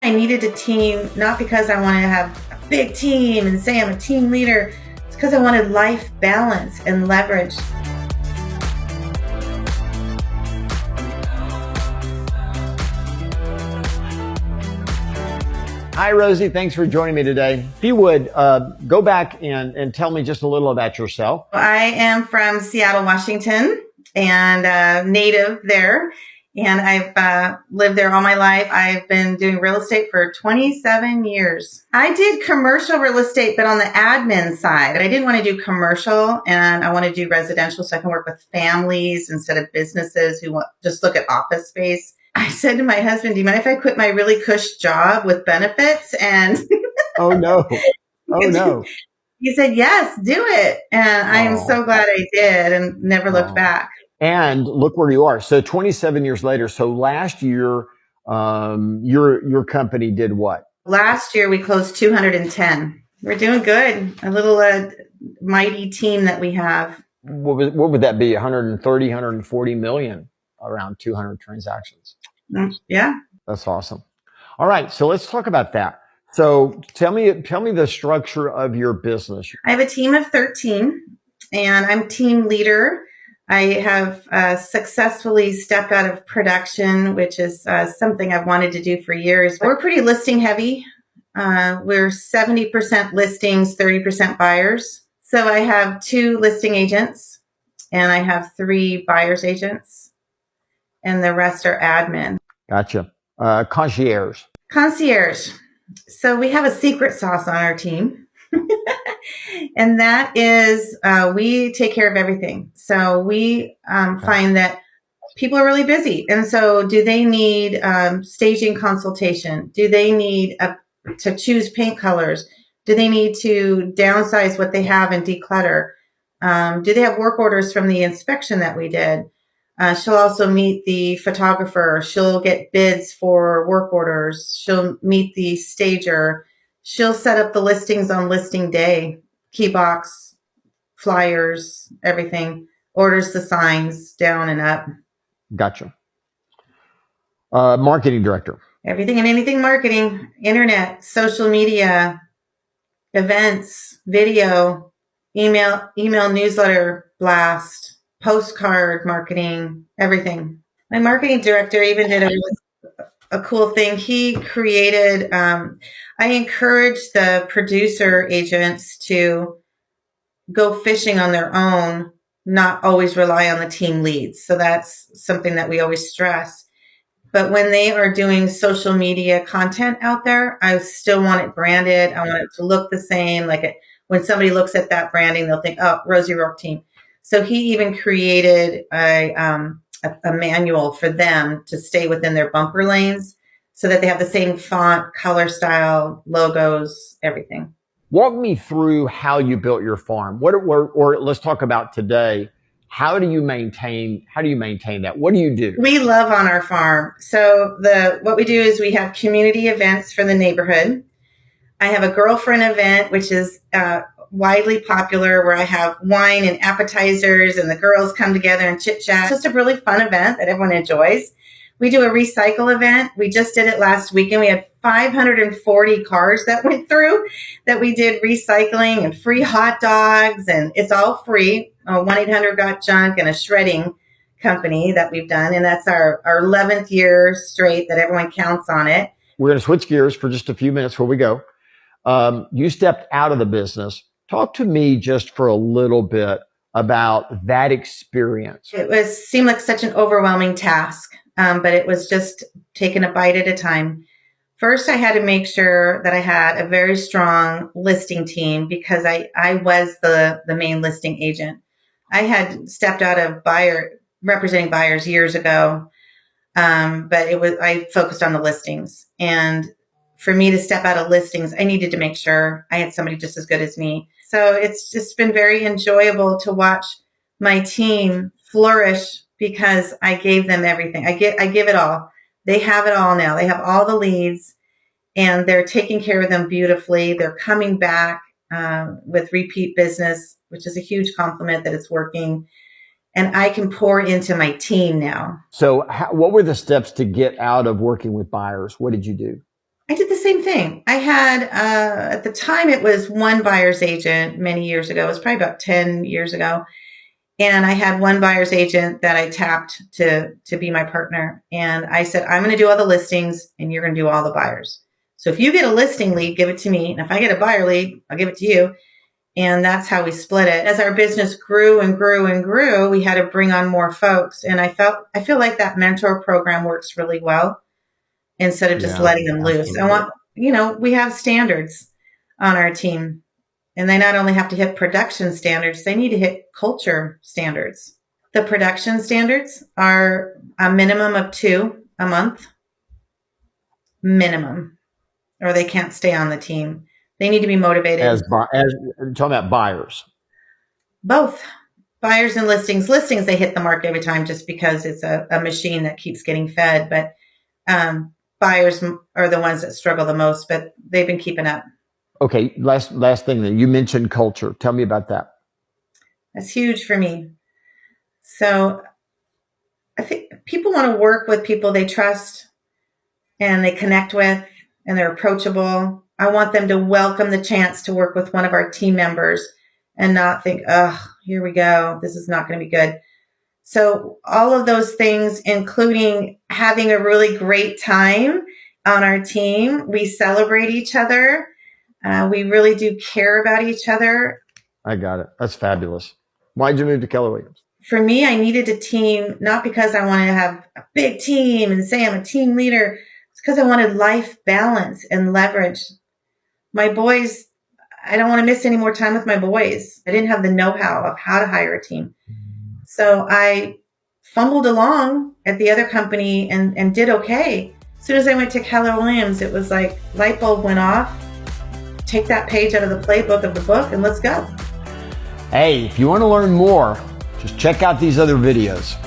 I needed a team, not because I wanted to have a big team and say I'm a team leader. It's because I wanted life balance and leverage. Hi, Rosie. Thanks for joining me today. If you would, go back and tell me just a little about yourself. I am from Seattle, Washington, and native there. And I've lived there all my life. I've been doing real estate for 27 years. I did commercial real estate, but on the admin side. I didn't want to do commercial, and I want to do residential so I can work with families instead of businesses who just look at office space. I said to my husband, do you mind if I quit my really cush job with benefits? And Oh, no. Oh, no. he said, yes, do it. And I am so glad I did and never looked back. And look where you are. So 27 years later. So last year, your company did what? Last year, we closed 210. We're doing good. A little mighty team that we have. What would that be? 130, 140 million, around 200 transactions. Yeah. That's awesome. All right. So let's talk about that. So tell me the structure of your business. I have a team of 13 and I'm team leader. I have successfully stepped out of production, which is something I've wanted to do for years. We're pretty listing heavy. We're 70% listings, 30% buyers. So I have 2 listing agents and I have 3 buyer's agents and the rest are admin. Gotcha. Concierge. Concierge. So we have a secret sauce on our team. And that is, we take care of everything. So we find that people are really busy. And so do they need staging consultation? Do they need to choose paint colors? Do they need to downsize what they have and declutter? Do they have work orders from the inspection that we did? She'll also meet the photographer. She'll get bids for work orders. She'll meet the stager. She'll set up the listings on listing day, key box, flyers, everything, orders the signs down and up. Gotcha. Marketing director. Everything and anything marketing, internet, social media, events, video, email, newsletter, blast, postcard marketing, everything. My marketing director even did a cool thing. He created, I encourage the producer agents to go fishing on their own, not always rely on the team leads. So that's something that we always stress. But when they are doing social media content out there, I still want it branded. I want it to look the same. Like when somebody looks at that branding, they'll think, oh, Rosie Rourke team. So he even created a manual for them to stay within their bumper lanes so that they have the same font, color style, logos, everything. Walk me through how you built your farm. Or let's talk about today. How do you maintain that? What do you do? We love on our farm. So what we do is we have community events for the neighborhood. I have a girlfriend event, which is widely popular, where I have wine and appetizers and the girls come together and chit chat. It's just a really fun event that everyone enjoys. We do a recycle event. We just did it last weekend. We had 540 cars that went through that we did recycling and free hot dogs, and it's all free. 1-800-GOT-JUNK and a shredding company that we've done. And that's our 11th year straight that everyone counts on it. We're going to switch gears for just a few minutes before we go. You stepped out of the business. Talk to me just for a little bit about that experience. It seemed like such an overwhelming task, but it was just taking a bite at a time. First, I had to make sure that I had a very strong listing team because I was the main listing agent. I had stepped out of representing buyers years ago, but I focused on the listings. And for me to step out of listings, I needed to make sure I had somebody just as good as me. So it's just been very enjoyable to watch my team flourish because I gave them everything. I give it all. They have it all now. They have all the leads and they're taking care of them beautifully. They're coming back with repeat business, which is a huge compliment that it's working. And I can pour into my team now. So what were the steps to get out of working with buyers? What did you do? I did the same thing. I had, at the time, it was one buyer's agent many years ago. It was probably about 10 years ago. And I had one buyer's agent that I tapped to be my partner. And I said, I'm going to do all the listings and you're going to do all the buyers. So if you get a listing lead, give it to me. And if I get a buyer lead, I'll give it to you. And that's how we split it. As our business grew and grew and grew, we had to bring on more folks. And I feel like that mentor program works really well instead of just letting them loose. I want, we have standards on our team. And they not only have to hit production standards, they need to hit culture standards. The production standards are a minimum of 2 a month, minimum, or they can't stay on the team. They need to be motivated. As talking about buyers. Both buyers and listings. Listings, they hit the mark every time just because it's a machine that keeps getting fed. But buyers are the ones that struggle the most, but they've been keeping up. Okay, last thing then. You mentioned culture. Tell me about that. That's huge for me. So I think people want to work with people they trust and they connect with and they're approachable. I want them to welcome the chance to work with one of our team members and not think, oh, here we go. This is not going to be good. So all of those things, including having a really great time on our team. We celebrate each other. We really do care about each other. I got it. That's fabulous. Why'd you move to Keller Williams? For me, I needed a team, not because I wanted to have a big team and say I'm a team leader. It's because I wanted life balance and leverage. My boys, I don't want to miss any more time with my boys. I didn't have the know-how of how to hire a team. So I fumbled along at the other company and did okay. As soon as I went to Keller Williams, it was like light bulb went off. Take that page out of the playbook of the book and let's go. Hey, if you want to learn more, just check out these other videos.